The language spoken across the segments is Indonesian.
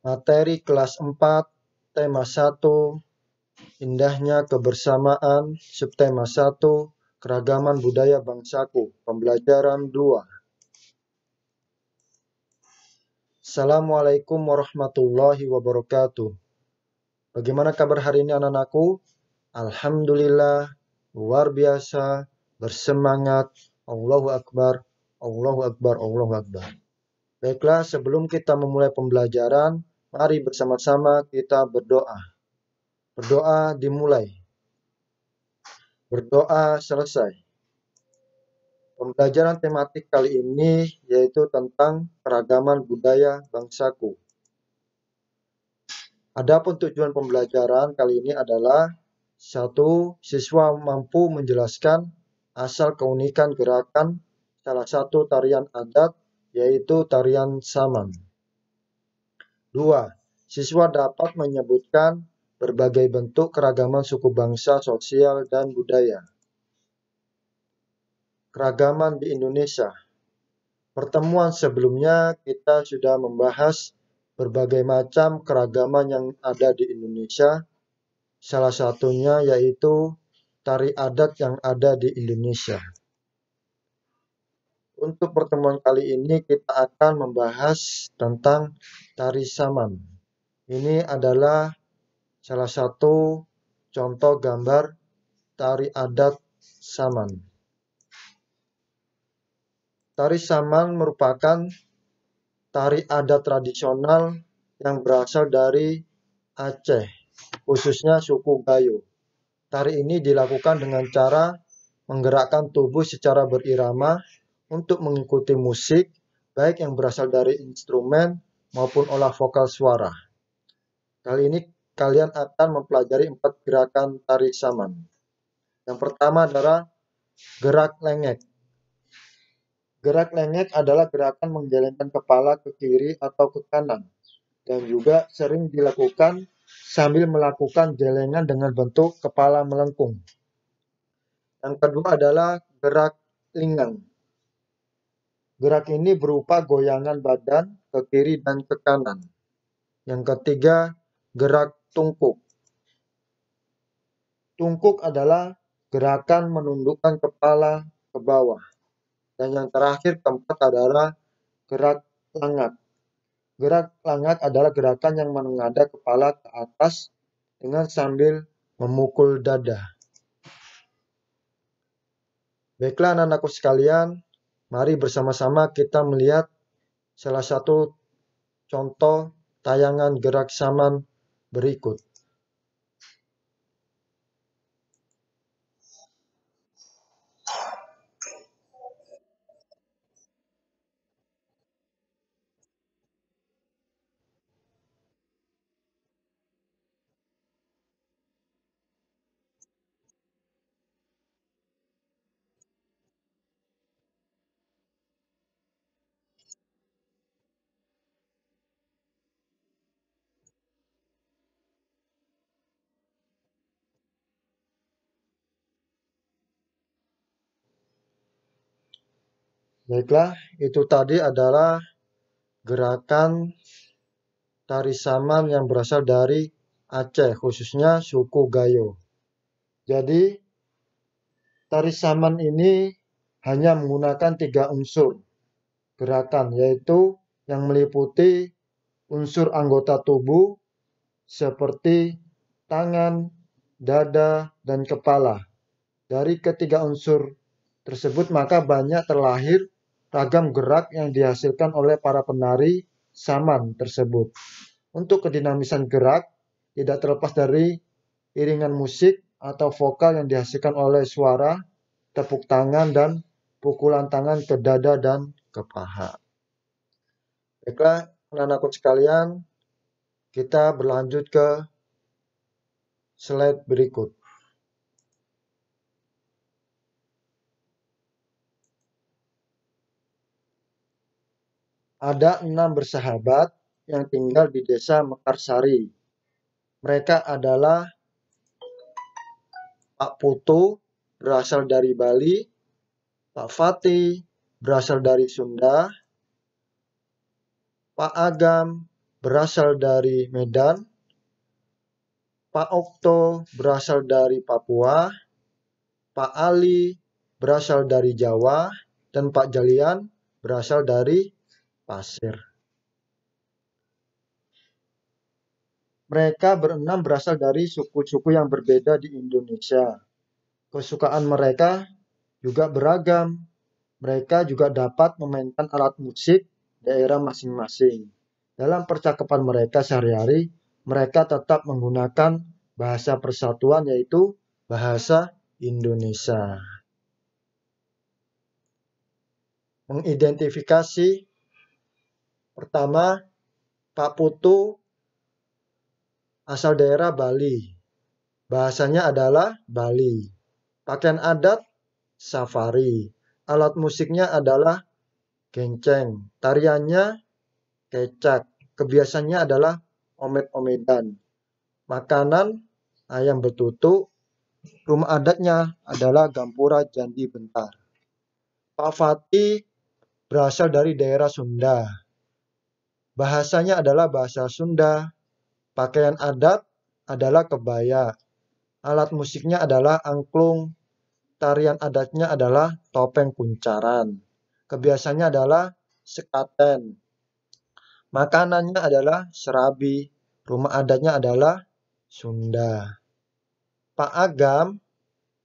Materi kelas 4, tema 1, indahnya kebersamaan, subtema 1, keragaman budaya bangsaku, pembelajaran 2. Assalamualaikum warahmatullahi wabarakatuh. Bagaimana kabar hari ini anak-anakku? Alhamdulillah, luar biasa, bersemangat, Allahu Akbar, Allahu Akbar, Allahu Akbar. Baiklah, sebelum kita memulai pembelajaran, mari bersama-sama kita berdoa. Berdoa dimulai. Berdoa selesai. Pembelajaran tematik kali ini yaitu tentang keragaman budaya bangsaku. Adapun tujuan pembelajaran kali ini adalah 1. Siswa mampu menjelaskan asal keunikan gerakan salah satu tarian adat yaitu tarian saman. 2. Siswa dapat menyebutkan berbagai bentuk keragaman suku bangsa, sosial, dan budaya. Keragaman di Indonesia. Pertemuan sebelumnya kita sudah membahas berbagai macam keragaman yang ada di Indonesia. Salah satunya yaitu tari adat yang ada di Indonesia. Untuk pertemuan kali ini kita akan membahas tentang tari saman. Ini adalah salah satu contoh gambar tari adat saman. Tari saman merupakan tari adat tradisional yang berasal dari Aceh, khususnya suku Gayo. Tari ini dilakukan dengan cara menggerakkan tubuh secara berirama untuk mengikuti musik, baik yang berasal dari instrumen maupun olah vokal suara. Kali ini kalian akan mempelajari 4 gerakan tari saman. Yang pertama adalah gerak lengek. Gerak lengek adalah gerakan menggelengkan kepala ke kiri atau ke kanan dan juga sering dilakukan sambil melakukan jelengan dengan bentuk kepala melengkung. Yang kedua adalah gerak linggang. Gerak ini berupa goyangan badan ke kiri dan ke kanan. Yang ketiga, gerak tungkuk. Tungkuk adalah gerakan menundukkan kepala ke bawah. Dan yang terakhir, keempat adalah gerak langat. Gerak langat adalah gerakan yang menengadah kepala ke atas dengan sambil memukul dada. Baiklah anak-anakku sekalian, mari bersama-sama kita melihat salah satu contoh tayangan gerak saman berikut. Baiklah, itu tadi adalah gerakan tari saman yang berasal dari Aceh, khususnya suku Gayo. Jadi, tari saman ini hanya menggunakan 3 unsur gerakan, yaitu yang meliputi unsur anggota tubuh seperti tangan, dada, dan kepala. Dari ketiga unsur tersebut maka banyak terlahir ragam gerak yang dihasilkan oleh para penari saman tersebut. Untuk kedinamisan gerak tidak terlepas dari iringan musik atau vokal yang dihasilkan oleh suara, tepuk tangan, dan pukulan tangan ke dada dan ke paha. Baiklah, anak-anakku sekalian, kita berlanjut ke slide berikut. Ada 6 bersahabat yang tinggal di desa Mekarsari. Mereka adalah Pak Putu berasal dari Bali, Pak Fatih berasal dari Sunda, Pak Agam berasal dari Medan, Pak Okto berasal dari Papua, Pak Ali berasal dari Jawa, dan Pak Jalian berasal dari Pasir. Mereka berenam berasal dari suku-suku yang berbeda di Indonesia. Kesukaan mereka juga beragam. Mereka juga dapat memainkan alat musik daerah masing-masing. Dalam percakapan mereka sehari-hari, mereka tetap menggunakan bahasa persatuan, yaitu bahasa Indonesia. Mengidentifikasi, pertama, Pak Putu asal daerah Bali. Bahasanya adalah Bali. Pakaian adat safari. Alat musiknya adalah genceng. Tariannya kecak. Kebiasaannya adalah omet-omedan. Makanan ayam betutu. Rumah adatnya adalah Gampura Jandi Bentar. Pak Fatih berasal dari daerah Sunda. Bahasanya adalah bahasa Sunda. Pakaian adat adalah kebaya. Alat musiknya adalah angklung. Tarian adatnya adalah topeng kuncaran. Kebiasaannya adalah sekaten. Makanannya adalah serabi. Rumah adatnya adalah Sunda. Pak Agam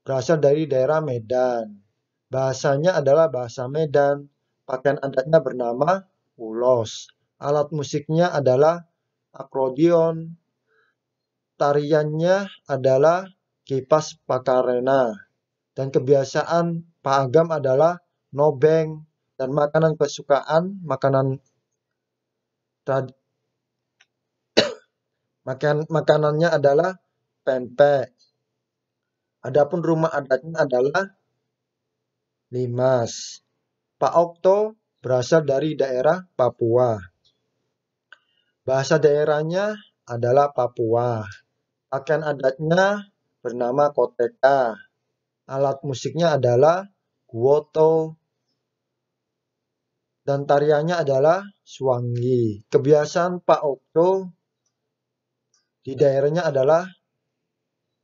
berasal dari daerah Medan. Bahasanya adalah bahasa Medan. Pakaian adatnya bernama ulos. Alat musiknya adalah akordeon. Tariannya adalah kipas pakarena. Dan kebiasaan Pak Agam adalah nobeng. Dan makanan kesukaan, makanannya adalah pempek. Adapun rumah adatnya adalah Limas. Pak Okto berasal dari daerah Papua. Bahasa daerahnya adalah Papua. Pakaian adatnya bernama koteka. Alat musiknya adalah guoto. Dan tariannya adalah swangi. Kebiasaan Pak Okto di daerahnya adalah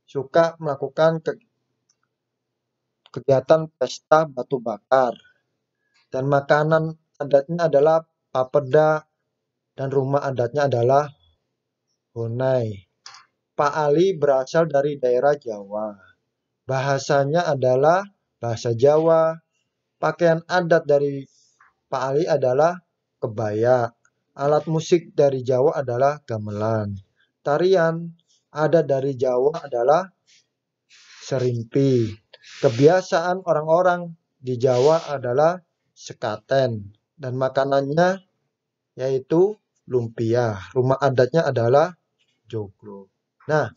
suka melakukan kegiatan pesta batu bakar. Dan makanan adatnya adalah papeda. Dan rumah adatnya adalah Honai. Pak Ali berasal dari daerah Jawa. Bahasanya adalah bahasa Jawa. Pakaian adat dari Pak Ali adalah kebaya. Alat musik dari Jawa adalah gamelan. Tarian adat dari Jawa adalah serimpi. Kebiasaan orang-orang di Jawa adalah sekaten. Dan makanannya yaitu lumpia. Rumah adatnya adalah joglo. Nah,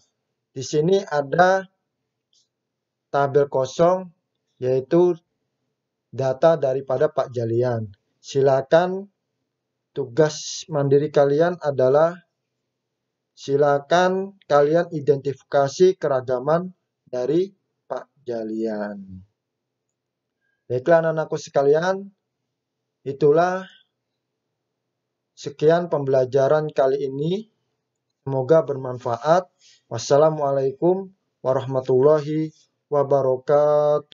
di sini ada tabel kosong, yaitu data daripada Pak Jalian. Silakan, tugas mandiri kalian adalah silakan kalian identifikasi keragaman dari Pak Jalian. Baiklah anak-anakku sekalian, itulah sekian pembelajaran kali ini. Semoga bermanfaat. Wassalamualaikum warahmatullahi wabarakatuh.